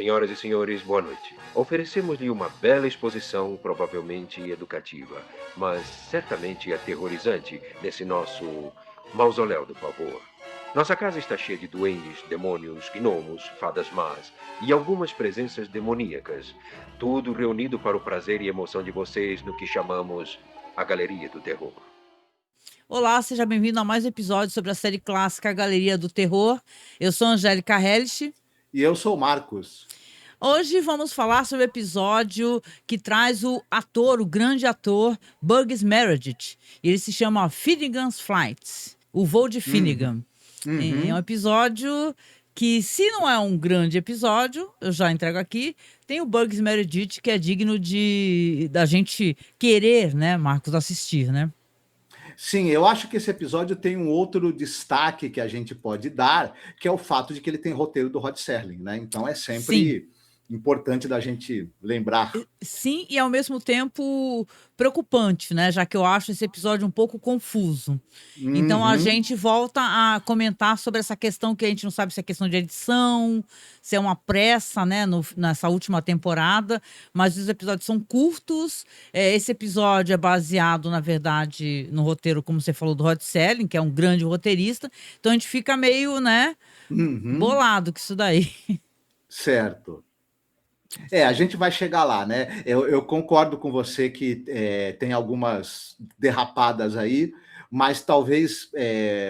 Senhoras e senhores, boa noite. Oferecemos-lhe uma bela exposição, provavelmente educativa, mas certamente aterrorizante, nesse nosso mausoléu do pavor. Nossa casa está cheia de duendes, demônios, gnomos, fadas más e algumas presenças demoníacas. Tudo reunido para o prazer e emoção de vocês no que chamamos a Galeria do Terror. Olá, seja bem-vindo a mais um episódio sobre a série clássica Galeria do Terror. Eu sou a Angélica Hellish. E eu sou o Marcos. Hoje vamos falar sobre o episódio que traz o ator, o grande ator, Burgess Meredith. Ele se chama Finnegan's Flight, o voo de Finnegan. É um episódio que, se não é um grande episódio, eu já entrego aqui, tem o Burgess Meredith, que é digno da gente querer, né, Marcos, assistir, né? Sim, eu acho que esse episódio tem um outro destaque que a gente pode dar, que é o fato de que ele tem roteiro do Rod Serling, né? Então é sempre importante da gente lembrar. Sim, e ao mesmo tempo preocupante, né? Já que eu acho esse episódio um pouco confuso. Então a gente volta a comentar sobre essa questão que a gente não sabe se é questão de edição, se é uma pressa, né, nessa última temporada, mas os episódios são curtos. Esse episódio é baseado, na verdade, no roteiro, como você falou, do Rod Serling, que é um grande roteirista. Então a gente fica meio, né, bolado com isso daí. Certo. A gente vai chegar lá, né? Eu concordo com você que tem algumas derrapadas aí, mas talvez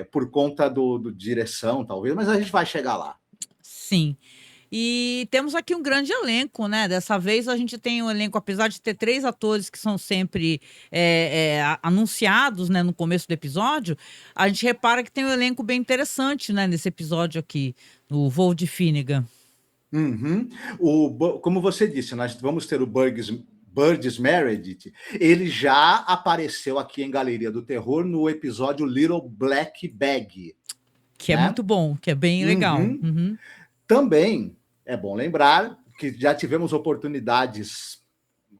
por conta do direção, talvez, mas a gente vai chegar lá. Sim. E temos aqui um grande elenco, né? Dessa vez a gente tem um elenco, apesar de ter 3 atores que são sempre anunciados, né, no começo do episódio, a gente repara que tem um elenco bem interessante, né, nesse episódio aqui, no Voo de Finnegan. Como você disse, nós vamos ter o Burgess Meredith. Ele já apareceu aqui em Galeria do Terror no episódio Little Black Bag. Que é muito bom, que é bem legal. Também é bom lembrar que já tivemos oportunidades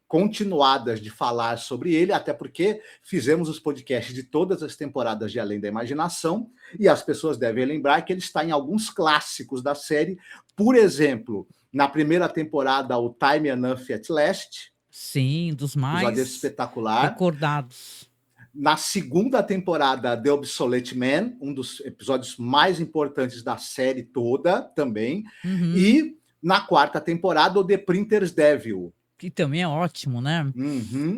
continuadas de falar sobre ele, até porque fizemos os podcasts de todas as temporadas de Além da Imaginação, e as pessoas devem lembrar que ele está em alguns clássicos da série. Por exemplo, na primeira temporada, o Time Enough at Last. Sim, dos mais espetacular. recordados. Na segunda temporada, The Obsolete Man, um dos episódios mais importantes da série toda também. E na quarta temporada, o The Printer's Devil. Que também é ótimo, né?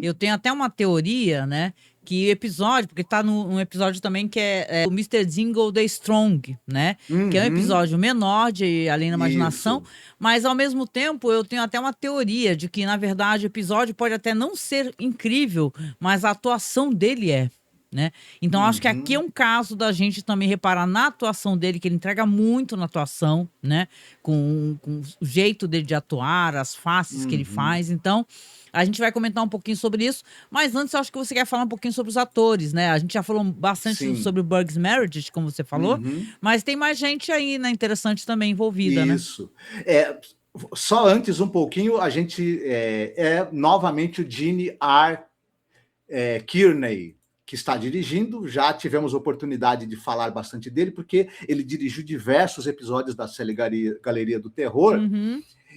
Eu tenho até uma teoria, né? Que o episódio, porque tá num episódio também que é o Mr. Dingle the Strong, né? Que é um episódio menor de Além da Imaginação, mas ao mesmo tempo eu tenho até uma teoria de que, na verdade, o episódio pode até não ser incrível, mas a atuação dele é. Né? Então, acho que aqui é um caso da gente também reparar na atuação dele, que ele entrega muito na atuação, né? Com o jeito dele de atuar, as faces que ele faz. Então, a gente vai comentar um pouquinho sobre isso. Mas antes, eu acho que você quer falar um pouquinho sobre os atores, né? A gente já falou bastante sobre o Burgess Meredith, como você falou. Mas tem mais gente aí, né? Interessante também envolvida, né? Isso. Só antes um pouquinho, a gente novamente o Gene R. Kearney, que está dirigindo. Já tivemos oportunidade de falar bastante dele, porque ele dirigiu diversos episódios da série Galeria do Terror.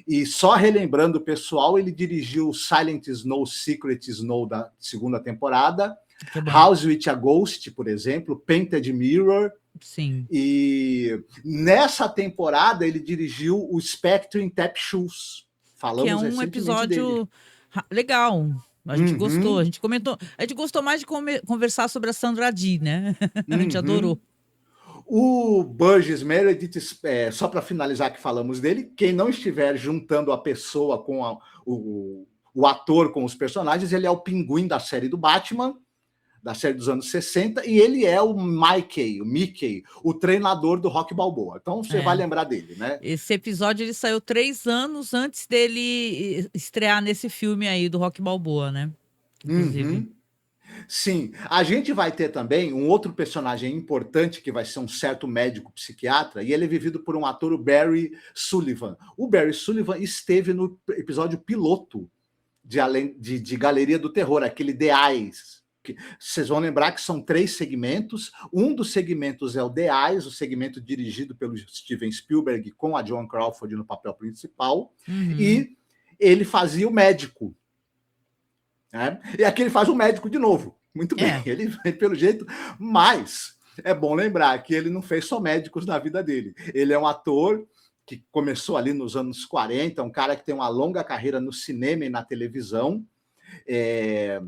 E só relembrando o pessoal, ele dirigiu Silent Snow, Secret Snow da segunda temporada, House with a Ghost, por exemplo, Painted Mirror. Sim. E nessa temporada ele dirigiu o Spectre in Tap Shoes. Falamos que é um episódio legal. A gente gostou, a gente comentou. A gente gostou mais de conversar sobre a Sandra Dee, né? A gente adorou. O Burgess Meredith, só para finalizar que falamos dele, quem não estiver juntando a pessoa com o ator com os personagens, ele é o Pinguim da série do Batman, da série dos anos 60, e ele é o Mickey, o treinador do Rocky Balboa. Então você vai lembrar dele, né? Esse episódio ele saiu 3 anos antes dele estrear nesse filme aí do Rocky Balboa, né? Inclusive. Sim, a gente vai ter também um outro personagem importante que vai ser um certo médico psiquiatra, e ele é vivido por um ator, o Barry Sullivan. O Barry Sullivan esteve no episódio piloto de Galeria do Terror, aquele The Eyes. Vocês vão lembrar que são 3 segmentos. Um dos segmentos é o The Eyes, o segmento dirigido pelo Steven Spielberg, com a Joan Crawford no papel principal. E ele fazia o médico. Né? E aqui ele faz o médico de novo. Muito bem, ele pelo jeito, mas é bom lembrar que ele não fez só médicos na vida dele. Ele é um ator que começou ali nos anos 40, um cara que tem uma longa carreira no cinema e na televisão. E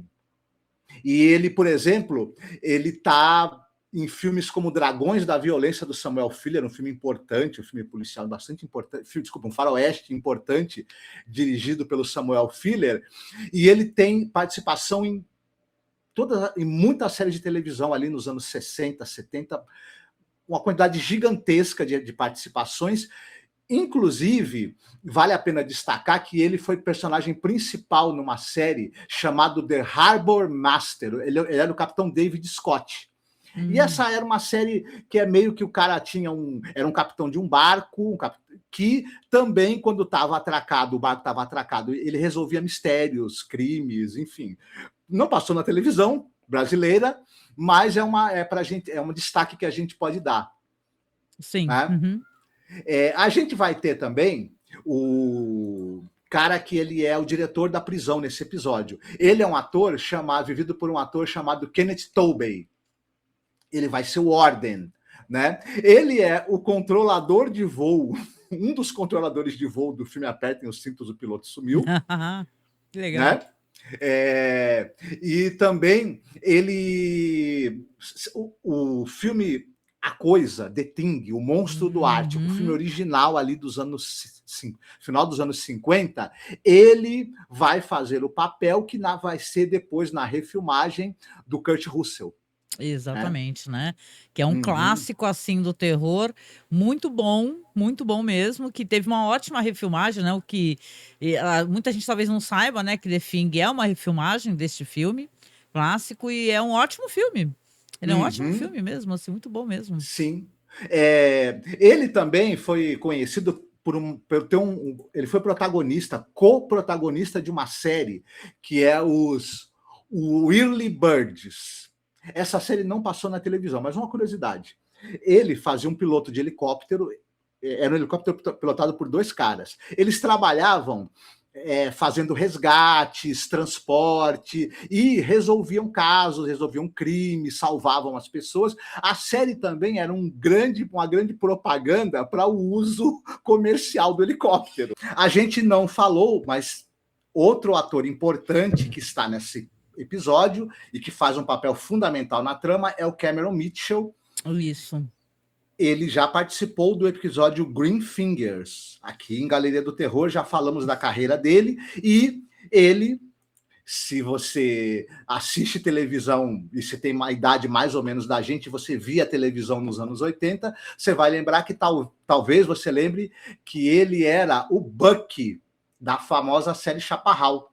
ele, por exemplo, ele está em filmes como Dragões da Violência, do Samuel Fuller, um filme importante, um filme policial bastante importante, um faroeste importante, dirigido pelo Samuel Fuller, e ele tem participação em muita série de televisão ali nos anos 60, 70, uma quantidade gigantesca de participações. Inclusive, vale a pena destacar que ele foi personagem principal numa série chamada The Harbor Master. Ele era o capitão David Scott. E essa era uma série que é meio que o cara era um capitão de um barco, que também, quando estava atracado, o barco estava atracado, ele resolvia mistérios, crimes, enfim. Não passou na televisão brasileira, mas pra gente, é um destaque que a gente pode dar. Sim. Né? A gente vai ter também o cara que ele é o diretor da prisão nesse episódio. Ele é um ator vivido por um ator chamado Kenneth Tobey. Ele vai ser o Warden, né? Ele é o controlador de voo, um dos controladores de voo do filme Apertem os Cintos, o Piloto Sumiu. Que legal. Né? E também o filme A Coisa, The Thing, O Monstro do Ártico, o filme original ali dos anos final dos anos 50, ele vai fazer o papel que vai ser depois na refilmagem do Kurt Russell. Exatamente, né? Que é um clássico, assim, do terror, muito bom mesmo, que teve uma ótima refilmagem, né? Muita gente talvez não saiba, né? Que The Thing é uma refilmagem deste filme clássico e é um ótimo filme. Ele é um ótimo filme mesmo, assim, muito bom mesmo. Sim. Ele também foi conhecido ele foi co-protagonista de uma série que é o Early Birds. Essa série não passou na televisão, mas uma curiosidade. Ele fazia um piloto de helicóptero, era um helicóptero pilotado por 2 caras. Eles trabalhavam fazendo resgates, transporte, e resolviam casos, resolviam crimes, salvavam as pessoas. A série também era uma grande propaganda para o uso comercial do helicóptero. A gente não falou, mas outro ator importante que está nesse episódio e que faz um papel fundamental na trama é o Cameron Mitchell. Isso. Ele já participou do episódio Green Fingers. Aqui em Galeria do Terror já falamos da carreira dele, e ele, se você assiste televisão e se tem uma idade mais ou menos da gente, você via televisão nos anos 80, você vai lembrar que talvez você lembre que ele era o Bucky da famosa série Chaparral.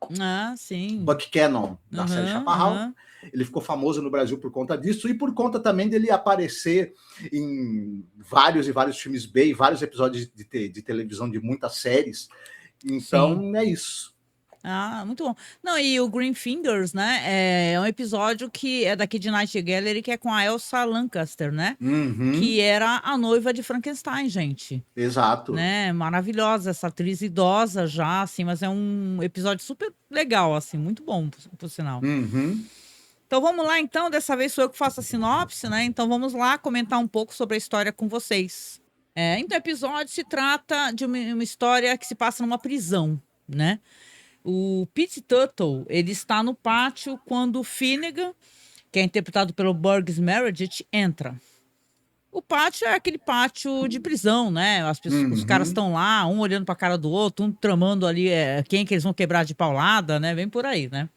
Sim. Buck Cannon, da série Chaparral. Ele ficou famoso no Brasil por conta disso e por conta também dele aparecer em vários e vários filmes B, vários episódios de televisão de muitas séries. Então, é isso. Muito bom. Não, e o Green Fingers, né, é um episódio que é daqui de Night Gallery, que é com a Elsa Lancaster, né? Que era a noiva de Frankenstein, gente. Exato. Né? Maravilhosa, essa atriz idosa já, assim, mas é um episódio super legal, assim, muito bom, por sinal. Então vamos lá, então, dessa vez sou eu que faço a sinopse, né? Então vamos lá comentar um pouco sobre a história com vocês. Então o episódio se trata de uma história que se passa numa prisão, né? O Pete Tuttle, ele está no pátio quando o Finnegan, que é interpretado pelo Burgess Meredith, entra. O pátio é aquele pátio de prisão, né? Os caras estão lá, um olhando para a cara do outro, um tramando ali quem que eles vão quebrar de paulada, né? Vem por aí, né?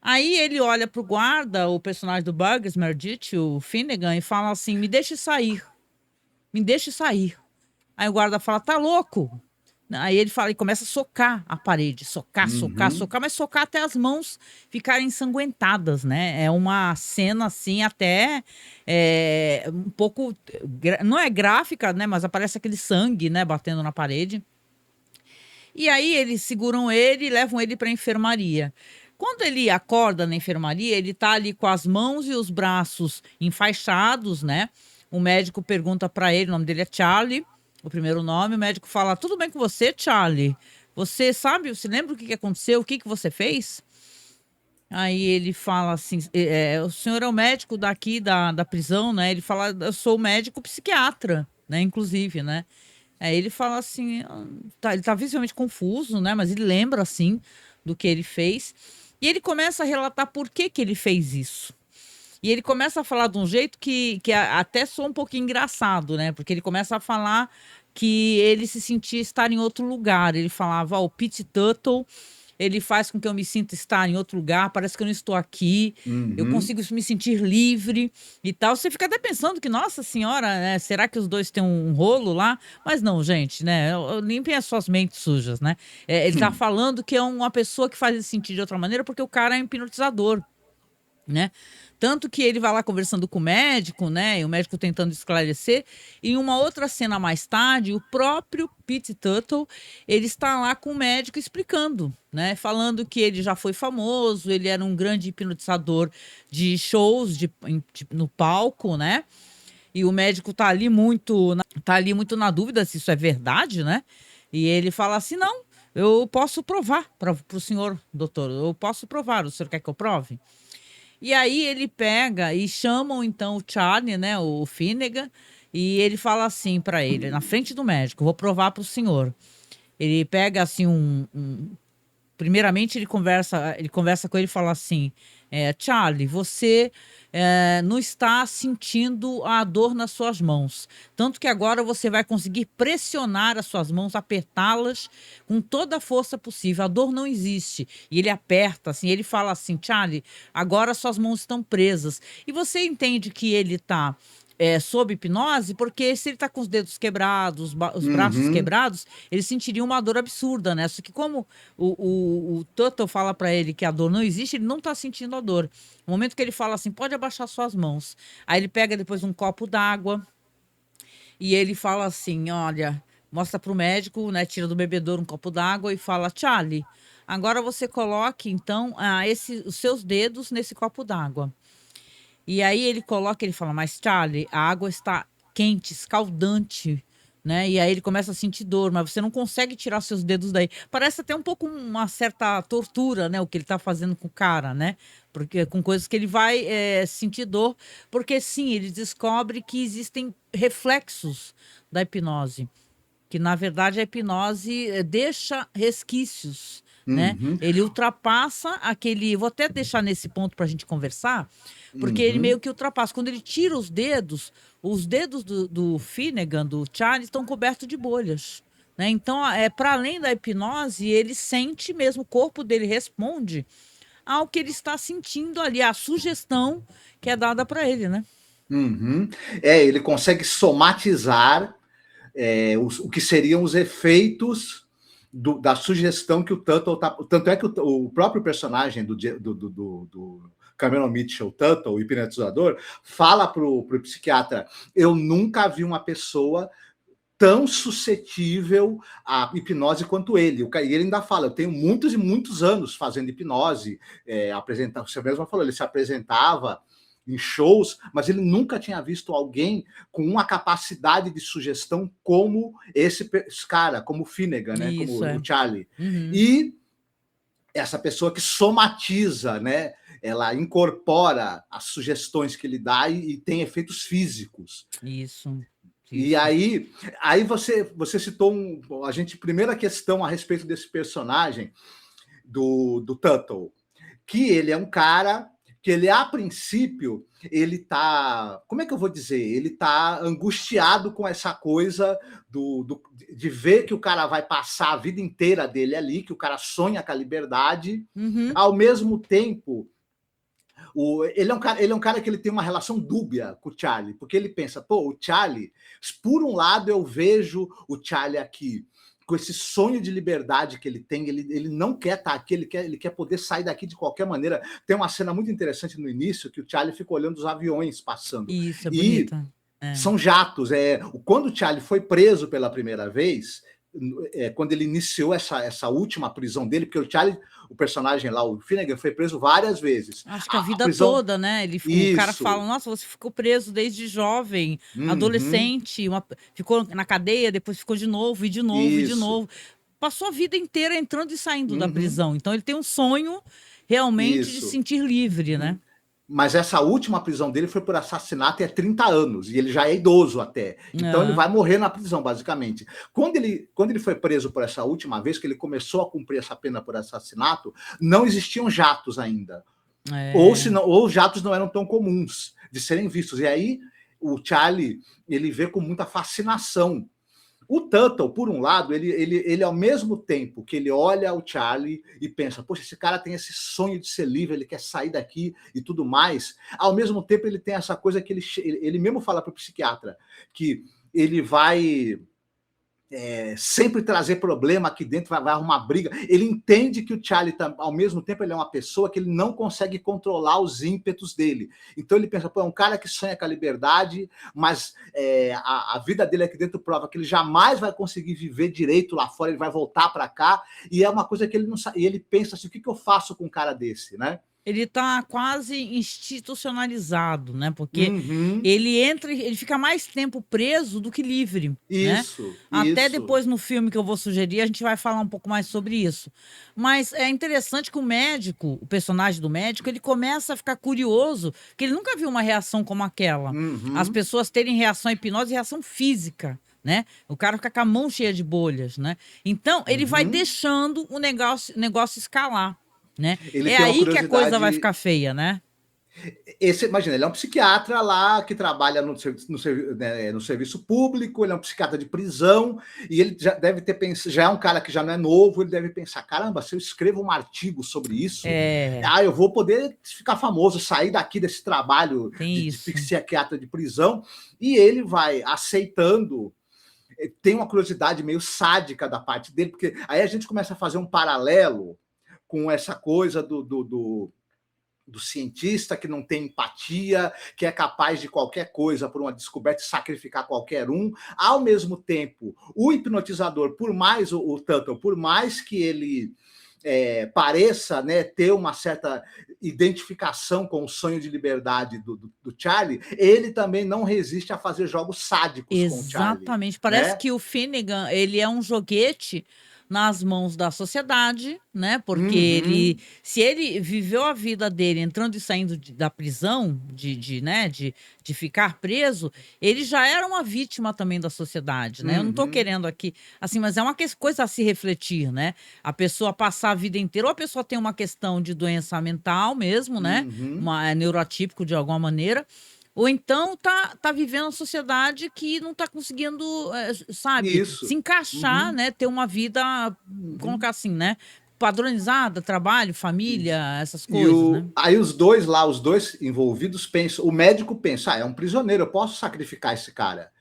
Aí ele olha pro guarda, o personagem do Burgess Meredith, o Finnegan, e fala assim: me deixe sair. Me deixe sair. Aí o guarda fala: tá louco? Aí ele fala e começa a socar a parede, socar, mas socar até as mãos ficarem ensanguentadas, né? É uma cena assim até um pouco, não é gráfica, né? Mas aparece aquele sangue, né? Batendo na parede. E aí eles seguram ele e levam ele para a enfermaria. Quando ele acorda na enfermaria, ele tá ali com as mãos e os braços enfaixados, né? O médico pergunta para ele, o nome dele é Charlie, o primeiro nome. O médico fala: tudo bem com você, Charlie? Você sabe, você lembra o que aconteceu? O que você fez? Aí ele fala assim: o senhor é o médico daqui da prisão, né? Ele fala: eu sou médico psiquiatra, né? Inclusive, né? Aí ele fala assim, ele tá visivelmente confuso, né? Mas ele lembra, assim, do que ele fez. E ele começa a relatar por que ele fez isso. E ele começa a falar de um jeito que até soa um pouquinho engraçado, né? Porque ele começa a falar que ele se sentia estar em outro lugar. Ele falava: o Pete Tuttle, ele faz com que eu me sinta estar em outro lugar, parece que eu não estou aqui, eu consigo me sentir livre e tal. Você fica até pensando que, nossa senhora, né, será que os dois têm um rolo lá? Mas não, gente, né? Limpem as suas mentes sujas, né? Ele tá falando que é uma pessoa que faz esse sentir de outra maneira porque o cara é hipnotizador, né? Tanto que ele vai lá conversando com o médico, né? E o médico tentando esclarecer. E em uma outra cena mais tarde, o próprio Pete Tuttle, ele está lá com o médico explicando, né? Falando que ele já foi famoso, ele era um grande hipnotizador de shows no palco, né? E o médico tá ali muito na dúvida se isso é verdade, né? E ele fala assim: não, eu posso provar para o senhor, doutor, eu posso provar, o senhor quer que eu prove? E aí ele pega e chamam então o Charlie, né, o Finnegan, e ele fala assim para ele, na frente do médico: vou provar para o senhor. Ele pega assim primeiramente ele conversa com ele e fala assim: Charlie, você não está sentindo a dor nas suas mãos, tanto que agora você vai conseguir pressionar as suas mãos, apertá-las com toda a força possível. A dor não existe. E ele aperta assim, ele fala assim: Charlie, agora suas mãos estão presas. E você entende que ele está sob hipnose, porque se ele está com os dedos quebrados, os braços quebrados, ele sentiria uma dor absurda, né? Só que como o Tuttle fala para ele que a dor não existe, ele não está sentindo a dor. No momento que ele fala assim: pode abaixar suas mãos. Aí ele pega depois um copo d'água e ele fala assim: olha, mostra para o médico, né? Tira do bebedouro um copo d'água e fala: Charlie, agora você coloque então os seus dedos nesse copo d'água. E aí ele fala: mas Charlie, a água está quente, escaldante, né? E aí ele começa a sentir dor, mas você não consegue tirar seus dedos daí. Parece até um pouco uma certa tortura, né? O que ele tá fazendo com o cara, né? Porque com coisas que ele vai sentir dor, porque sim, ele descobre que existem reflexos da hipnose, que na verdade a hipnose deixa resquícios, né? Ele ultrapassa aquele. Vou até deixar nesse ponto para a gente conversar, porque ele meio que ultrapassa. Quando ele tira os dedos do Finnegan, do Charlie, estão cobertos de bolhas, né? Então, para além da hipnose, ele sente mesmo, o corpo dele responde ao que ele está sentindo ali, a sugestão que é dada para ele, né? Ele consegue somatizar o que seriam os efeitos da sugestão que o Tuttle tá. Tanto é que o próprio personagem do Cameron Mitchell, Tuttle, o hipnotizador, fala pro psiquiatra: eu nunca vi uma pessoa tão suscetível à hipnose quanto ele. E ele ainda fala: eu tenho muitos e muitos anos fazendo hipnose, você mesmo falou, ele se apresentava em shows, mas ele nunca tinha visto alguém com uma capacidade de sugestão como esse cara, como o Finnegan, né? Como o Charlie. E essa pessoa que somatiza, né? Ela incorpora as sugestões que ele dá e tem efeitos físicos. Isso. E aí você citou primeira questão a respeito desse personagem do Tuttle, que ele é um cara que ele, a princípio, ele tá, como é que eu vou dizer? Ele tá angustiado com essa coisa de ver que o cara vai passar a vida inteira dele ali, que o cara sonha com a liberdade, ao mesmo tempo. Ele é um cara que ele tem uma relação dúbia com o Charlie, porque ele pensa: pô, o Charlie, por um lado eu vejo o Charlie aqui com esse sonho de liberdade que ele tem, ele não quer estar aqui, ele quer poder sair daqui de qualquer maneira. Tem uma cena muito interessante no início que o Charlie fica olhando os aviões passando. Isso, é bonita. São jatos. Quando o Charlie foi preso pela primeira vez, quando ele iniciou essa última prisão dele, porque o Charlie, o personagem lá, o Finnegan, foi preso várias vezes. Acho que a vida toda, né? O cara fala, nossa, você ficou preso desde jovem, adolescente, ficou na cadeia, depois ficou de novo, e de novo, e de novo. Passou a vida inteira entrando e saindo da prisão. Então ele tem um sonho realmente de se sentir livre, né? Mas essa última prisão dele foi por assassinato e é 30 anos, e ele já é idoso até. Então ele vai morrer na prisão, basicamente. Quando ele foi preso por essa última vez, que ele começou a cumprir essa pena por assassinato, não existiam jatos ainda. Ou jatos não eram tão comuns de serem vistos. E aí o Charlie, ele vê com muita fascinação. O Tuttle, por um lado, ele ao mesmo tempo que ele olha o Charlie e pensa, poxa, esse cara tem esse sonho de ser livre, ele quer sair daqui e tudo mais, ao mesmo tempo ele tem essa coisa que ele mesmo fala para o psiquiatra, que ele vai sempre trazer problema aqui dentro, vai arrumar briga. Ele entende que o Charlie, ao mesmo tempo, ele é uma pessoa que ele não consegue controlar os ímpetos dele. Então ele pensa, pô, é um cara que sonha com a liberdade, mas a vida dele aqui dentro prova que ele jamais vai conseguir viver direito lá fora, ele vai voltar para cá, e é uma coisa que ele não sabe. E ele pensa assim, o que eu faço com um cara desse, né? Ele está quase institucionalizado, né? Porque ele fica mais tempo preso do que livre. Isso, né? Até depois no filme que eu vou sugerir, a gente vai falar um pouco mais sobre isso. Mas é interessante que o personagem do médico, ele começa a ficar curioso, porque ele nunca viu uma reação como aquela. As pessoas terem reação à hipnose e reação física. Né? O cara fica com a mão cheia de bolhas, né? Então, ele vai deixando o negócio escalar. Né? É aí que a coisa vai ficar feia, né? Imagina, ele é um psiquiatra lá que trabalha no serviço público, ele é um psiquiatra de prisão, e ele já deve ter pensado, já é um cara que já não é novo, ele deve pensar, caramba, se eu escrevo um artigo sobre isso, eu vou poder ficar famoso, sair daqui desse trabalho de psiquiatra de prisão, e ele vai aceitando. Tem uma curiosidade meio sádica da parte dele, porque aí a gente começa a fazer um paralelo com essa coisa do cientista que não tem empatia, que é capaz de qualquer coisa por uma descoberta e sacrificar qualquer um. Ao mesmo tempo, o hipnotizador, por mais o Tuttle, por mais que ele pareça, né, ter uma certa identificação com o sonho de liberdade do Charlie, ele também não resiste a fazer jogos sádicos com o Charlie. Exatamente. Parece que o Finnegan, ele é um joguete nas mãos da sociedade, né? Porque se ele viveu a vida dele entrando e saindo da prisão, de ficar preso, ele já era uma vítima também da sociedade, né? Eu não estou querendo aqui, assim, mas é uma coisa a se refletir, né? A pessoa passar a vida inteira, ou a pessoa tem uma questão de doença mental mesmo, né? É neurotípico de alguma maneira, ou então tá vivendo uma sociedade que não tá conseguindo, sabe, se encaixar, né? Ter uma vida, colocar assim, né? Padronizada, trabalho, família, essas coisas, né? Aí os dois envolvidos pensam, o médico pensa, é um prisioneiro, eu posso sacrificar esse cara.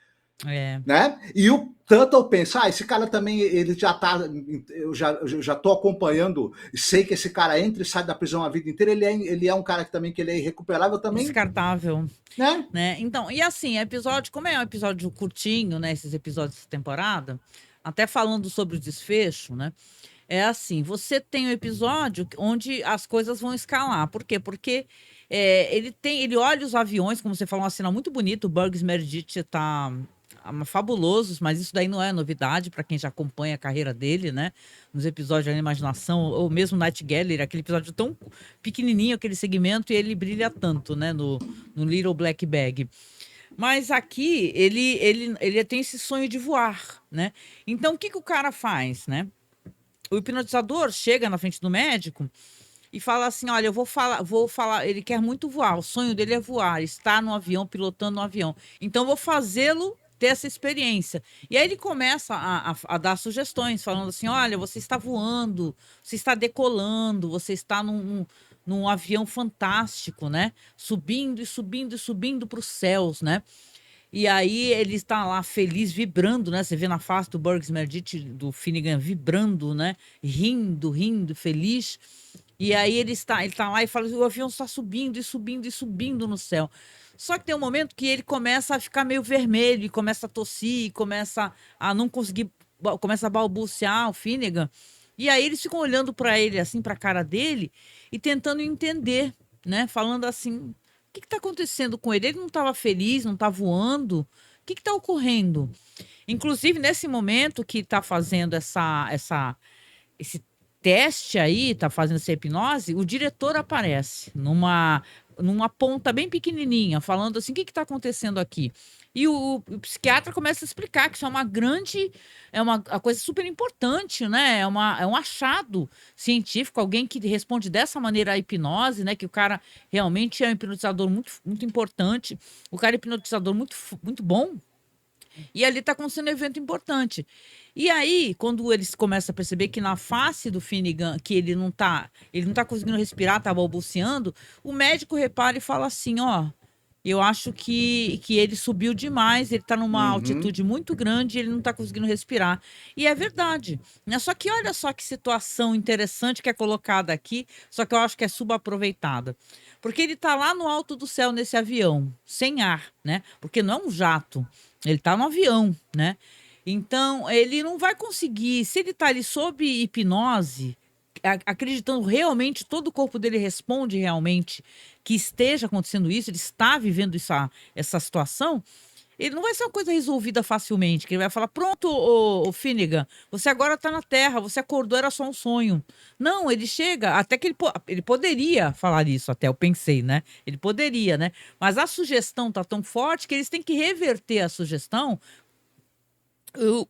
Né? E o Tuttle pensa, esse cara também, ele já tá, eu já tô acompanhando, sei que esse cara entra e sai da prisão a vida inteira, ele é um cara que também, que ele é irrecuperável também. Descartável. Né? Então, e assim, como é um episódio curtinho, né, esses episódios dessa temporada, até falando sobre o desfecho, né, é assim, você tem um episódio onde as coisas vão escalar. Por quê? Porque ele olha os aviões, como você falou, uma cena muito bonita, o Burgess Meredith tá fabulosos, mas isso daí não é novidade para quem já acompanha a carreira dele, né? Nos episódios da Imaginação, ou mesmo Night Gallery, aquele episódio tão pequenininho, aquele segmento, e ele brilha tanto, né? No Little Black Bag. Mas aqui, ele tem esse sonho de voar, né? Então, o que o cara faz, né? O hipnotizador chega na frente do médico e fala assim, olha, eu vou falar, ele quer muito voar, o sonho dele é voar, estar no avião, pilotando um avião. Então, eu vou fazê-lo ter essa experiência. E aí ele começa a dar sugestões, falando assim, olha, você está voando, você está decolando, você está num avião fantástico, né? Subindo e subindo e subindo para os céus, né? E aí ele está lá feliz, vibrando, né? Você vê na face do Burgess Meredith, do Finnegan, vibrando, né? Rindo, feliz. E aí ele está lá e fala, o avião está subindo e subindo e subindo no céu. Só que tem um momento que ele começa a ficar meio vermelho, e começa a tossir, e começa a não conseguir começa a balbuciar o Finnegan. E aí eles ficam olhando para ele, assim, para a cara dele e tentando entender, né? Falando assim, o que está acontecendo com ele? Ele não estava feliz, não está voando? O que está ocorrendo? Inclusive, nesse momento que está fazendo esse teste aí, tá fazendo essa hipnose, o diretor aparece numa ponta bem pequenininha, falando assim, o que está acontecendo aqui? E o psiquiatra começa a explicar que isso é uma coisa super importante, né? É um achado científico, alguém que responde dessa maneira à hipnose, né? Que o cara realmente é um hipnotizador muito, muito importante, o cara é hipnotizador muito, muito bom, e ali está acontecendo um evento importante. E aí, quando eles começam a perceber que na face do Finnegan, que ele não tá conseguindo respirar, tá balbuciando, o médico repara e fala assim, ó, eu acho que ele subiu demais, ele tá numa altitude muito grande e ele não tá conseguindo respirar. E é verdade, né? Só que olha só que situação interessante que é colocada aqui, só que eu acho que é subaproveitada. Porque ele tá lá no alto do céu nesse avião, sem ar, né? Porque não é um jato, ele tá no avião, né? Então, ele não vai conseguir, se ele está ali sob hipnose, acreditando realmente, todo o corpo dele responde realmente que esteja acontecendo isso, ele está vivendo essa situação, ele não vai ser uma coisa resolvida facilmente, que ele vai falar, pronto, ô Finnegan, você agora está na Terra, você acordou, era só um sonho. Não, ele chega, até que ele poderia falar isso, até eu pensei, né? Ele poderia, né? Mas a sugestão está tão forte que eles têm que reverter a sugestão.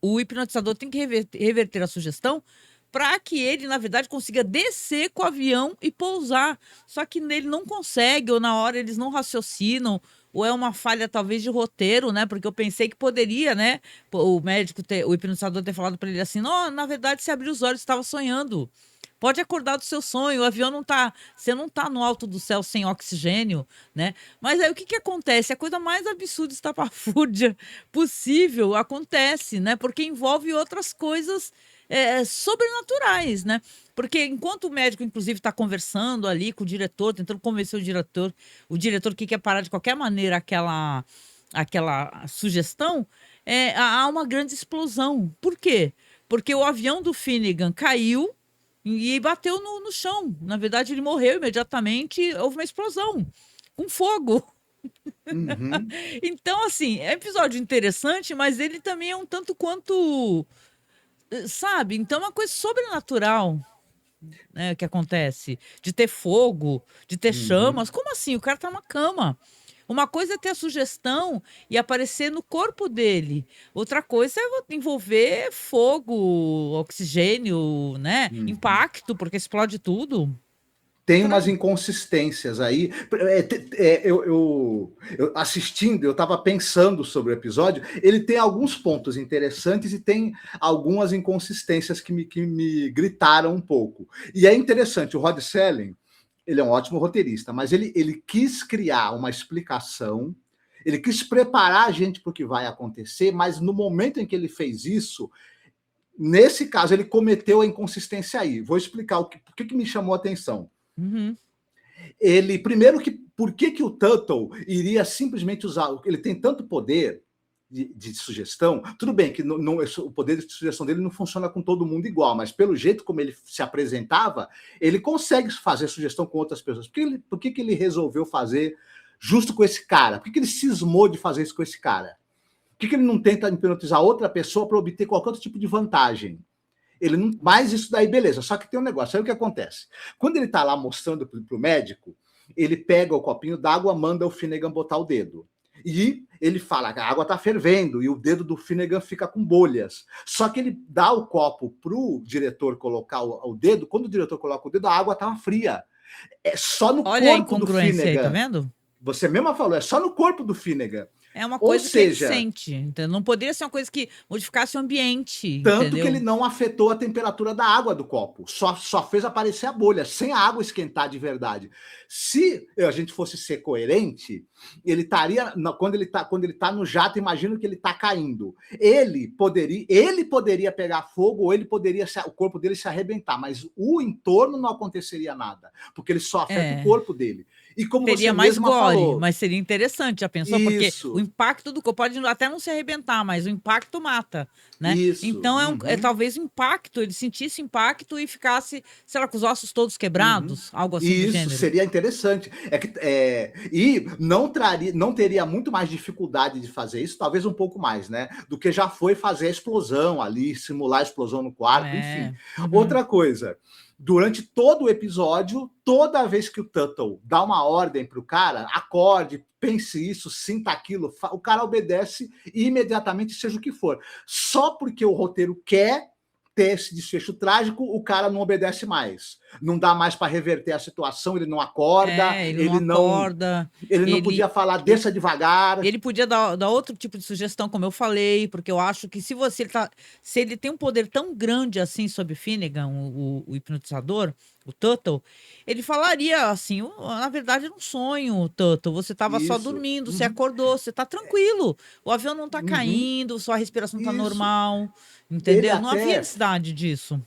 O hipnotizador tem que reverter a sugestão para que ele, na verdade, consiga descer com o avião e pousar. Só que ele não consegue, ou na hora eles não raciocinam, ou é uma falha talvez de roteiro, né? Porque eu pensei que poderia, né? O médico, o hipnotizador ter falado para ele assim, não, na verdade, você abriu os olhos, estava sonhando. Pode acordar do seu sonho, o avião não tá, você não tá no alto do céu sem oxigênio, né? Mas aí o que acontece? A coisa mais absurda e estapafúrdia possível acontece, né? Porque envolve outras coisas sobrenaturais, né? Porque enquanto o médico, inclusive, está conversando ali com o diretor, tentando convencer o diretor que quer parar de qualquer maneira aquela sugestão, há uma grande explosão. Por quê? Porque o avião do Finnegan caiu e bateu no chão. Na verdade, ele morreu imediatamente. Houve uma explosão com fogo. Então, assim, é um episódio interessante, mas ele também é um tanto quanto, sabe? Então, é uma coisa sobrenatural, né, que acontece. De ter fogo, de ter chamas. Como assim? O cara tá numa cama. Uma coisa é ter a sugestão e aparecer no corpo dele. Outra coisa é envolver fogo, oxigênio, né? Impacto, porque explode tudo. Tem umas inconsistências aí. Eu assistindo, eu estava pensando sobre o episódio. Ele tem alguns pontos interessantes e tem algumas inconsistências que me gritaram um pouco. E é interessante, o Rod Serling, ele é um ótimo roteirista, mas ele quis criar uma explicação, ele quis preparar a gente para o que vai acontecer, mas no momento em que ele fez isso, nesse caso, ele cometeu a inconsistência aí. Vou explicar por que me chamou a atenção. Ele, primeiro, por que o Tuttle iria simplesmente usar, ele tem tanto poder de sugestão, tudo bem que não, o poder de sugestão dele não funciona com todo mundo igual, mas pelo jeito como ele se apresentava, ele consegue fazer sugestão com outras pessoas. Por que ele resolveu fazer justo com esse cara? Por que ele cismou de fazer isso com esse cara? Por que ele não tenta hipnotizar outra pessoa para obter qualquer outro tipo de vantagem? Ele não, mas isso daí, beleza. Só que tem um negócio. Aí o que acontece? Quando ele está lá mostrando para o médico, ele pega o copinho d'água, manda o Finnegan botar o dedo. E ele fala que a água está fervendo e o dedo do Finnegan fica com bolhas. Só que ele dá o copo para o diretor colocar o dedo. Quando o diretor coloca o dedo, a água estava fria. É só no corpo do Finnegan. Aí, tá vendo? Você mesma falou, é só no corpo do Finnegan. É uma coisa que ele sente. Então não poderia ser uma coisa que modificasse o ambiente. Tanto entendeu? que ele não afetou a temperatura da água do copo. Só fez aparecer a bolha, sem a água esquentar de verdade. Se a gente fosse ser coerente, ele estaria. Quando ele tá no jato, imagino que ele está caindo. Ele poderia pegar fogo, ou o corpo dele se arrebentar, mas o entorno não aconteceria nada, porque ele só afeta o corpo dele. E como teria você mais mesma gore, falou, mas seria interessante, já pensou? Isso. Porque o impacto do corpo pode até não se arrebentar, mas o impacto mata, né? Isso. Então é talvez impacto, ele sentisse impacto e ficasse, sei lá, com os ossos todos quebrados, algo assim do Isso gênero. seria interessante. E não teria muito mais dificuldade de fazer isso, talvez um pouco mais, né? Do que já foi fazer a explosão ali, simular a explosão no quarto, enfim. Outra coisa, durante todo o episódio, toda vez que o Tuttle dá uma ordem para o cara, acorde, pense isso, sinta aquilo, o cara obedece imediatamente, seja o que for. Só porque o roteiro quer ter esse desfecho trágico, o cara não obedece mais. Não dá mais para reverter a situação, ele não acorda, ele não acorda. Ele não podia falar, desça devagar. Ele podia dar outro tipo de sugestão, como eu falei, porque eu acho que se ele tem um poder tão grande assim sobre Finnegan, o hipnotizador, o Tuttle, ele falaria assim, na verdade era um sonho, Tuttle, você estava só dormindo, você acordou, você está tranquilo, o avião não está caindo, sua respiração está normal, entendeu? Não havia necessidade disso.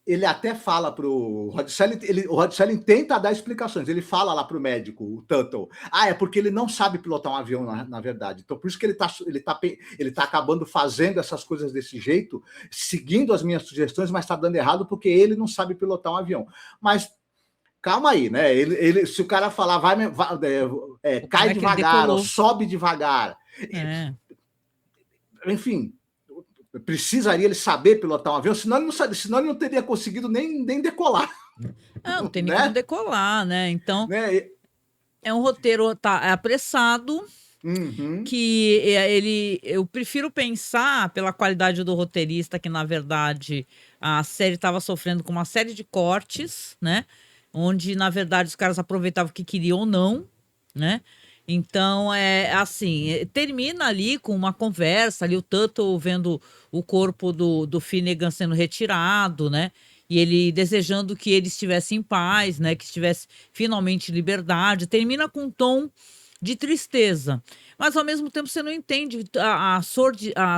Ele até fala pro Rod Serling, o Rod Serling tenta dar explicações. Ele fala lá pro médico, o Tuttle, é porque ele não sabe pilotar um avião, na verdade. Então, por isso que ele tá acabando fazendo essas coisas desse jeito, seguindo as minhas sugestões, mas está dando errado porque ele não sabe pilotar um avião. Mas calma aí, né? Se o cara falar, cai devagar ou sobe devagar, enfim, precisaria ele saber pilotar um avião, senão ele não teria conseguido nem decolar. Não tem nem como decolar, né? Então, é um roteiro apressado, que eu prefiro pensar pela qualidade do roteirista, que na verdade a série estava sofrendo com uma série de cortes, né? Onde, na verdade, os caras aproveitavam o que queriam ou não, né? Então, termina ali com uma conversa, ali o Tuttle vendo o corpo do Finnegan sendo retirado, né? E ele desejando que ele estivesse em paz, né? Que estivesse finalmente em liberdade. Termina com um tom de tristeza. Mas, ao mesmo tempo, você não entende a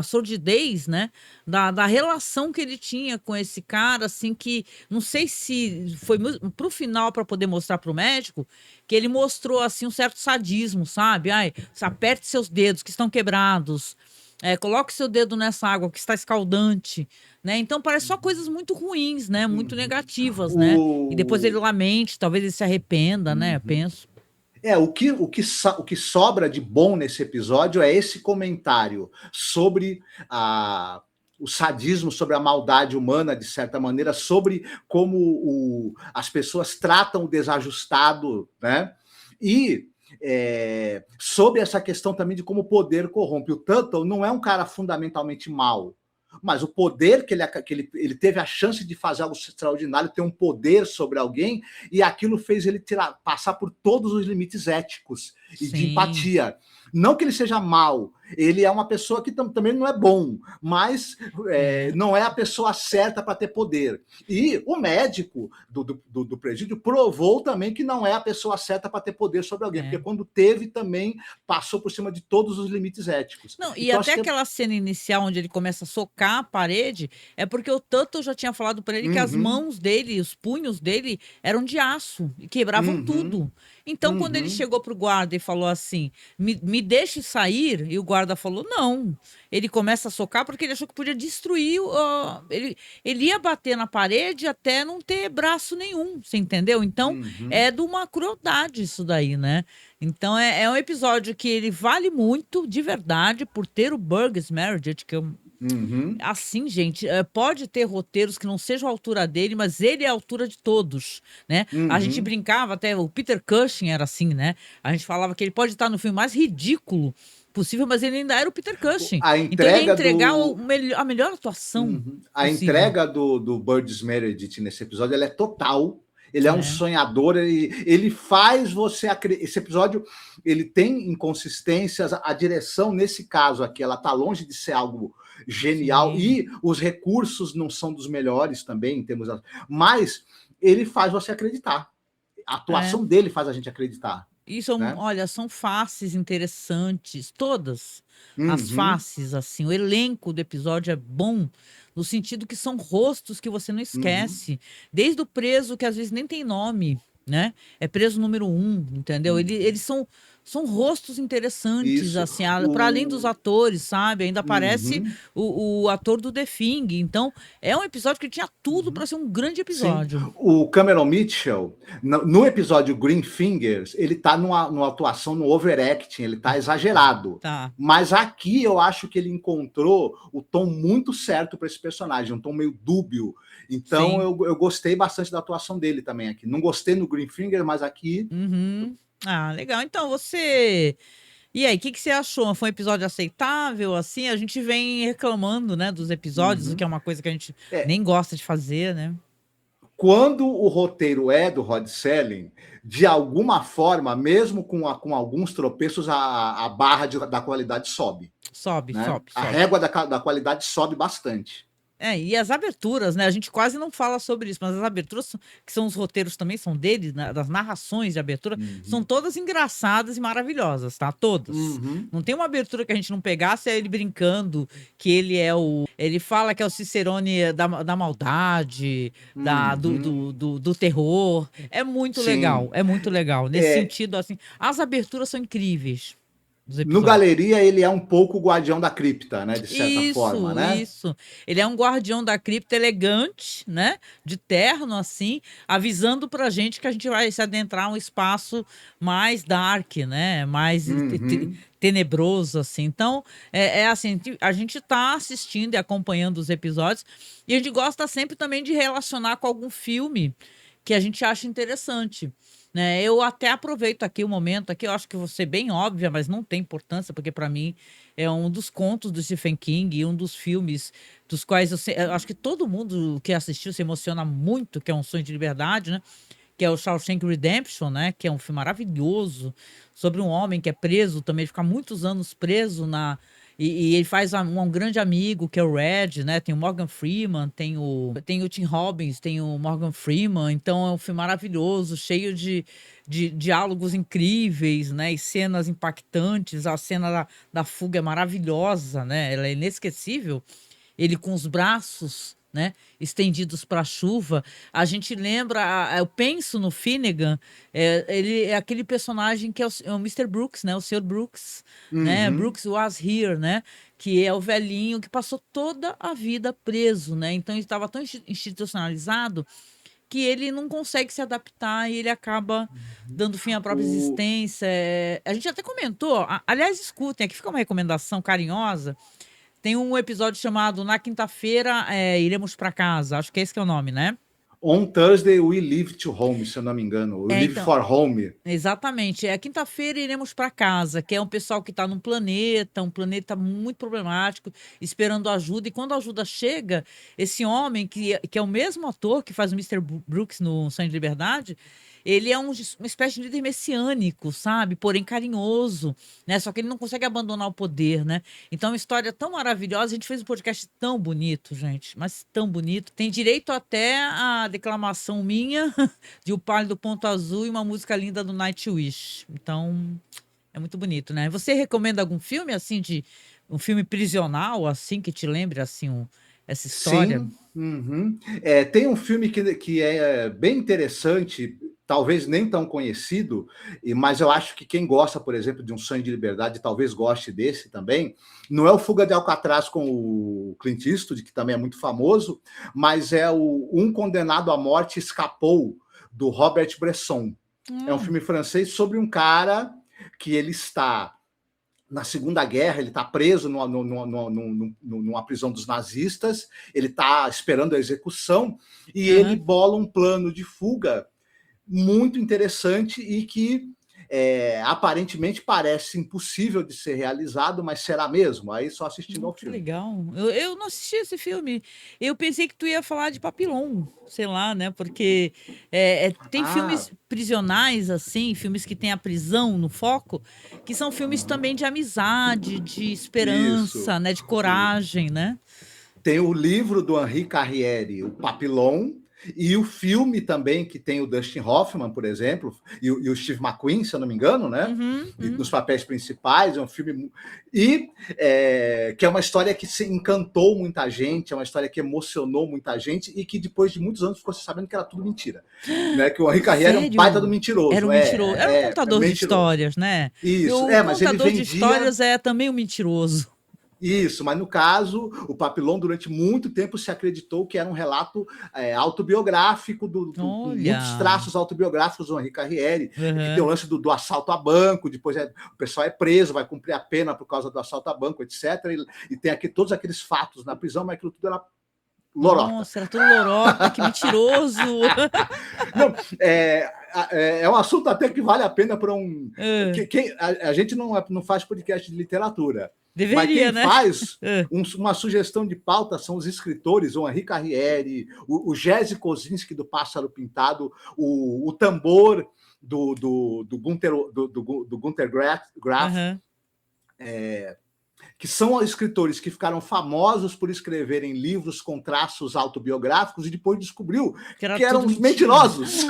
sordidez, né? Da relação que ele tinha com esse cara, assim, que não sei se foi pro final para poder mostrar pro médico, que ele mostrou, assim, um certo sadismo, sabe? Aperte seus dedos que estão quebrados. Coloque seu dedo nessa água que está escaldante, né? Então parece só coisas muito ruins, né? Muito negativas, né? E depois ele lamente, talvez ele se arrependa, né? Penso. O que sobra de bom nesse episódio é esse comentário sobre o sadismo, sobre a maldade humana, de certa maneira, sobre como as pessoas tratam o desajustado, né? E sobre essa questão também de como o poder corrompe. O Tuttle não é um cara fundamentalmente mau, mas o poder que ele teve a chance de fazer algo extraordinário, ter um poder sobre alguém, e aquilo fez ele passar por todos os limites éticos e de empatia. Não que ele seja mau, ele é uma pessoa que também não é bom, mas não é a pessoa certa para ter poder. E o médico do presídio provou também que não é a pessoa certa para ter poder sobre alguém, porque quando teve também passou por cima de todos os limites éticos. Não, e então, até aquela cena inicial onde ele começa a socar a parede, é porque o Tuttle já tinha falado para ele que as mãos dele, os punhos dele eram de aço e quebravam tudo. Então, quando ele chegou pro guarda e falou assim, me deixe sair, e o guarda falou, não. Ele começa a socar porque ele achou que podia destruir, ele ia bater na parede até não ter braço nenhum, você entendeu? Então, é de uma crueldade isso daí, né? Então, é um episódio que ele vale muito, de verdade, por ter o Burgess Meredith, que eu... Assim, gente, pode ter roteiros que não sejam a altura dele, mas ele é a altura de todos, né? A gente brincava até, o Peter Cushing era assim, né? A gente falava que ele pode estar no filme mais ridículo possível, mas ele ainda era o Peter Cushing. Então ele ia entregar a melhor atuação A entrega do Burgess Meredith nesse episódio, ela é total. Ele é um sonhador, ele faz você acreditar. Esse episódio, ele tem inconsistências, a direção, nesse caso aqui, ela está longe de ser algo genial, e os recursos não são dos melhores também, em termos, mas ele faz você acreditar. A atuação dele faz a gente acreditar. E olha, são faces interessantes, todas as faces, assim. O elenco do episódio é bom, no sentido que são rostos que você não esquece. Desde o preso, que às vezes nem tem nome, né? É preso número 1, entendeu? Eles são rostos interessantes, Isso. assim, para além dos atores, sabe? Ainda aparece o ator do The Thing. Então, é um episódio que tinha tudo para ser um grande episódio. Sim. O Cameron Mitchell, no episódio Green Fingers, ele tá numa atuação, no overacting, ele tá exagerado. Tá. Mas aqui eu acho que ele encontrou o tom muito certo para esse personagem, um tom meio dúbio. Então eu gostei bastante da atuação dele também aqui. Não gostei no Green Fingers, mas aqui... Ah, legal. Então, você... E aí, o que você achou? Foi um episódio aceitável, assim? A gente vem reclamando, né, dos episódios, o que é uma coisa que a gente nem gosta de fazer, né? Quando o roteiro é do Rod Serling, de alguma forma, mesmo com alguns tropeços, a barra da qualidade sobe. Sobe. A régua da qualidade sobe bastante. E as aberturas, né? A gente quase não fala sobre isso, mas as aberturas, que são os roteiros também, são dele, né, das narrações de abertura, são todas engraçadas e maravilhosas, tá? Todas. Não tem uma abertura que a gente não pegasse, é ele brincando, que ele é o... Ele fala que é o Cicerone da maldade, do terror. É muito legal, é muito legal. Nesse sentido, assim, as aberturas são incríveis. No Galeria, ele é um pouco o guardião da cripta, né? De certa forma, né? Isso. Ele é um guardião da cripta elegante, né? De terno, assim, avisando pra gente que a gente vai se adentrar um espaço mais dark, né? Mais tenebroso, assim. Então, assim, a gente tá assistindo e acompanhando os episódios e a gente gosta sempre também de relacionar com algum filme que a gente acha interessante. Né, eu até aproveito aqui o momento, aqui eu acho que vou ser bem óbvia, mas não tem importância, porque para mim é um dos contos do Stephen King e um dos filmes dos quais eu acho que todo mundo que assistiu se emociona muito, que é Um Sonho de Liberdade, né? Que é o Shawshank Redemption, né? Que é um filme maravilhoso sobre um homem que é preso também, fica muitos anos preso e ele faz um grande amigo, que é o Red, né? Tem o Morgan Freeman, tem o Tim Robbins, tem o Morgan Freeman. Então é um filme maravilhoso, cheio de diálogos incríveis, né? E cenas impactantes. A cena da fuga é maravilhosa, né? Ela é inesquecível. Ele com os braços, né, estendidos para a chuva. A gente lembra, eu penso no Finnegan, ele é aquele personagem que é o Mr. Brooks, né, o Sr. Brooks, né, Brooks was here, né, que é o velhinho que passou toda a vida preso, né, então ele estava tão institucionalizado que ele não consegue se adaptar e ele acaba dando fim à própria existência. A gente até comentou, aliás, escutem, aqui fica uma recomendação carinhosa. Tem um episódio chamado Na Quinta-feira Iremos para Casa. Acho que é esse que é o nome, né? On Thursday We Leave to Home, se eu não me engano. We Live for Home. Exatamente. Quinta-feira iremos para casa, que é um pessoal que está num planeta, um planeta muito problemático, esperando ajuda. E quando a ajuda chega, esse homem, que é o mesmo ator que faz o Mr. Brooks no Sonho de Liberdade, ele é uma espécie de líder messiânico, sabe? Porém carinhoso, né? Só que ele não consegue abandonar o poder, né? Então é uma história tão maravilhosa. A gente fez um podcast tão bonito, gente, mas tão bonito. Tem direito até a declamação minha de O Pálido Ponto Azul e uma música linda do Nightwish. Então é muito bonito, né? Você recomenda algum filme, assim, de um filme prisional, assim, que te lembre, assim, essa história? Sim. Tem um filme que é bem interessante, talvez nem tão conhecido, mas eu acho que quem gosta, por exemplo, de Um Sonho de Liberdade, talvez goste desse também. Não é o Fuga de Alcatraz com o Clint Eastwood, que também é muito famoso, mas é o Um Condenado à Morte Escapou, do Robert Bresson. É um filme francês sobre um cara que ele está na Segunda Guerra, ele está preso numa prisão dos nazistas, ele está esperando a execução, e ele bola um plano de fuga muito interessante e que aparentemente parece impossível de ser realizado, mas será mesmo? Aí só assistindo ao filme. Legal. Eu não assisti esse filme. Eu pensei que tu ia falar de Papillon, sei lá, né? Porque tem filmes prisionais, assim, filmes que tem a prisão no foco, que são filmes também de amizade, de esperança, né? De coragem, né? Tem o livro do Henri Carrière, o Papillon, E o filme também, que tem o Dustin Hoffman, por exemplo, e o Steve McQueen, se eu não me engano, né? Nos papéis principais, é um filme... E que é uma história que se encantou muita gente, é uma história que emocionou muita gente e que depois de muitos anos ficou se sabendo que era tudo mentira. Né? Que o Henri Carrière é um baita do mentiroso. Era um mentiroso. Era um contador de histórias, né? Isso, mas ele vendia... contador de histórias é também um mentiroso. Isso, mas no caso, o Papillon, durante muito tempo, se acreditou que era um relato autobiográfico, muitos traços autobiográficos do Henri Carrière, que tem o lance do assalto a banco, depois o pessoal é preso, vai cumprir a pena por causa do assalto a banco, etc. E tem aqui todos aqueles fatos na prisão, mas aquilo tudo era lorota. Nossa, era tudo lorota, que mentiroso! Não, é um assunto até que vale a pena para um... A gente não faz podcast de literatura. Deveria, mas quem faz uma sugestão de pauta são os escritores, o Henri Carrière, o Jerzy Kosinski, do Pássaro Pintado, o Tambor, do Günter Graff, que são escritores que ficaram famosos por escreverem livros com traços autobiográficos e depois descobriu que eram uns mentirosos,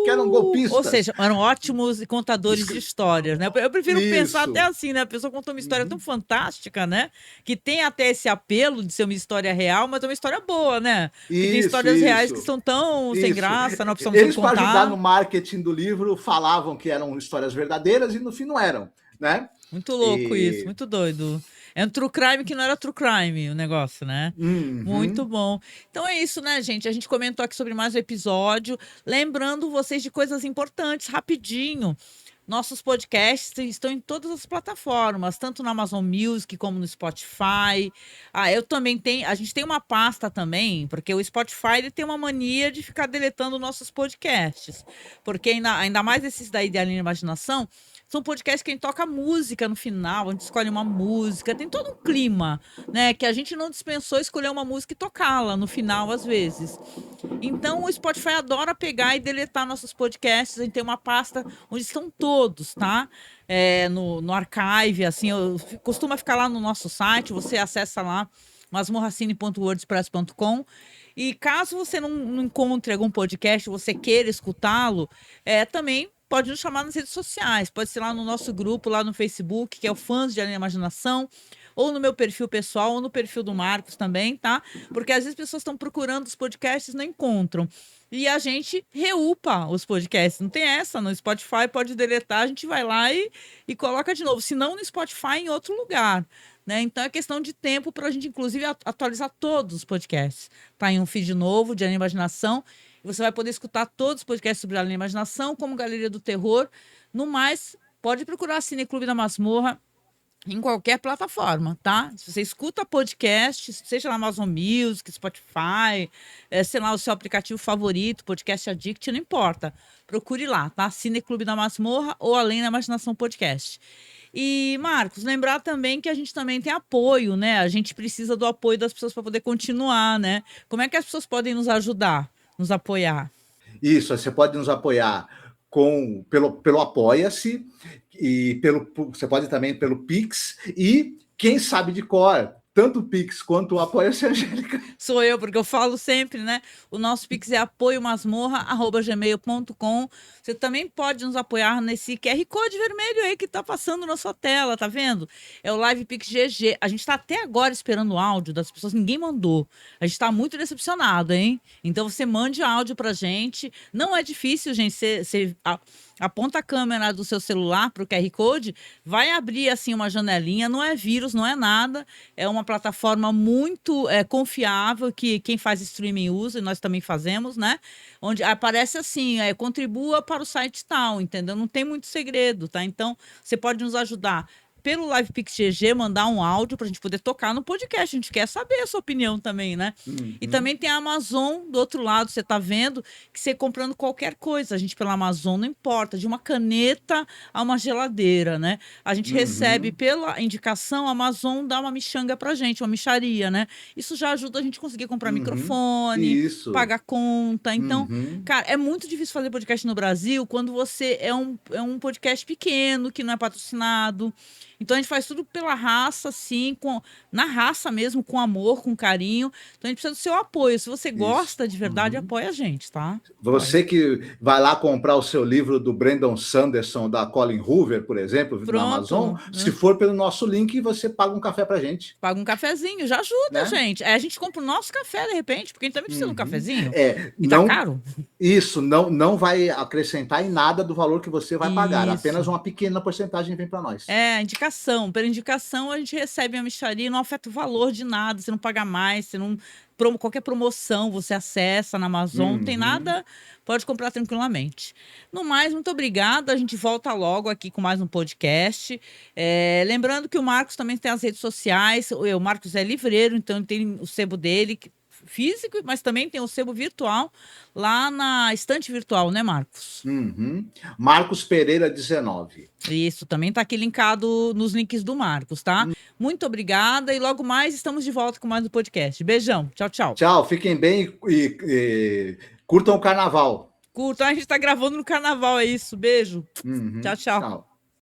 que eram golpistas. Ou seja, eram ótimos contadores de histórias, né? Eu prefiro pensar até assim, né? A pessoa contou uma história tão fantástica, né? Que tem até esse apelo de ser uma história real, mas é uma história boa, né? Que tem histórias reais que são tão sem graça, não precisamos Eles, para ajudar no marketing do livro, falavam que eram histórias verdadeiras e no fim não eram, né? Muito louco isso, muito doido. É um true crime que não era true crime o negócio, né? Muito bom. Então é isso, né, gente? A gente comentou aqui sobre mais um episódio. Lembrando vocês de coisas importantes, rapidinho. Nossos podcasts estão em todas as plataformas, tanto no Amazon Music como no Spotify. Eu também tenho... A gente tem uma pasta também, porque o Spotify ele tem uma mania de ficar deletando nossos podcasts. Porque ainda mais esses daí de Além da Imaginação, são podcasts que a gente toca música no final, a gente escolhe uma música, tem todo um clima, né? Que a gente não dispensou escolher uma música e tocá-la no final, às vezes. Então, o Spotify adora pegar e deletar nossos podcasts. A gente tem uma pasta onde estão todos, tá? No archive, assim, costuma ficar lá no nosso site, você acessa lá, masmorracine.wordpress.com. E caso você não encontre algum podcast, você queira escutá-lo, também pode nos chamar nas redes sociais, pode ser lá no nosso grupo, lá no Facebook, que é o Fãs de Além da Imaginação, ou no meu perfil pessoal, ou no perfil do Marcos também, tá? Porque às vezes as pessoas estão procurando os podcasts e não encontram. E a gente reupa os podcasts, não tem essa, no Spotify pode deletar, a gente vai lá e coloca de novo, se não no Spotify, em outro lugar. Né? Então é questão de tempo para a gente, inclusive, atualizar todos os podcasts. Tá em um feed novo de Além da Imaginação. Você vai poder escutar todos os podcasts sobre Além da Imaginação, como Galeria do Terror. No mais, pode procurar Cine Clube da Masmorra em qualquer plataforma, tá? Se você escuta podcast, seja na Amazon Music, Spotify, sei lá, o seu aplicativo favorito, Podcast Addict, não importa. Procure lá, tá? Cine Clube da Masmorra ou Além da Imaginação Podcast. E, Marcos, lembrar também que a gente também tem apoio, né? A gente precisa do apoio das pessoas para poder continuar, né? Como é que as pessoas podem nos ajudar, nos apoiar? Isso, você pode nos apoiar pelo Apoia-se, e você pode também pelo Pix, e quem sabe de cor, tanto o Pix quanto o Apoia-se, Angélica. Sou eu, porque eu falo sempre, né? O nosso Pix é apoiomasmorra@gmail.com. Você também pode nos apoiar nesse QR Code vermelho aí que tá passando na sua tela, tá vendo? É o Live Pix GG. A gente tá até agora esperando o áudio das pessoas, ninguém mandou. A gente tá muito decepcionado, hein? Então você mande áudio pra gente. Não é difícil, gente, você aponta a câmera do seu celular para o QR Code, vai abrir assim uma janelinha, não é vírus, não é nada, é uma plataforma muito confiável que quem faz streaming usa, e nós também fazemos, né? Onde aparece assim, contribua para o site tal, entendeu? Não tem muito segredo, tá? Então, você pode nos ajudar pelo Live Pix GG, mandar um áudio para a gente poder tocar no podcast. A gente quer saber a sua opinião também, né? E também tem a Amazon do outro lado, você tá vendo que você comprando qualquer coisa, a gente pela Amazon, não importa, de uma caneta a uma geladeira, né? A gente recebe pela indicação, a Amazon dá uma michanga pra gente, uma micharia, né? Isso já ajuda a gente a conseguir comprar microfone, pagar conta. Então, cara, é muito difícil fazer podcast no Brasil quando você é um podcast pequeno, que não é patrocinado. Então a gente faz tudo pela raça, assim, na raça mesmo, com amor, com carinho. Então a gente precisa do seu apoio. Se você gosta de verdade, apoia a gente, tá? Você que vai lá comprar o seu livro do Brandon Sanderson, da Colin Hoover, por exemplo, na Amazon, se for pelo nosso link, você paga um café pra gente. Paga um cafezinho, já ajuda, gente. A gente compra o nosso café, de repente, porque a gente também precisa de um cafezinho. E tá caro. Isso, não vai acrescentar em nada do valor que você vai pagar. Apenas uma pequena porcentagem vem para nós. Indicação. Pela indicação, a gente recebe a mixaria, não afeta o valor de nada, você não paga mais, você não... Qualquer promoção você acessa na Amazon, não tem nada, pode comprar tranquilamente. No mais, muito obrigada. A gente volta logo aqui com mais um podcast. Lembrando que o Marcos também tem as redes sociais. O Marcos é livreiro, então ele tem o sebo dele físico, mas também tem o sebo virtual lá na estante virtual, né, Marcos? Marcos Pereira 19. Isso, também tá aqui linkado nos links do Marcos, tá? Muito obrigada e logo mais estamos de volta com mais um podcast. Beijão, tchau, tchau. Tchau, fiquem bem e curtam o carnaval. Curtam, a gente tá gravando no carnaval, é isso. Beijo. Tchau, tchau.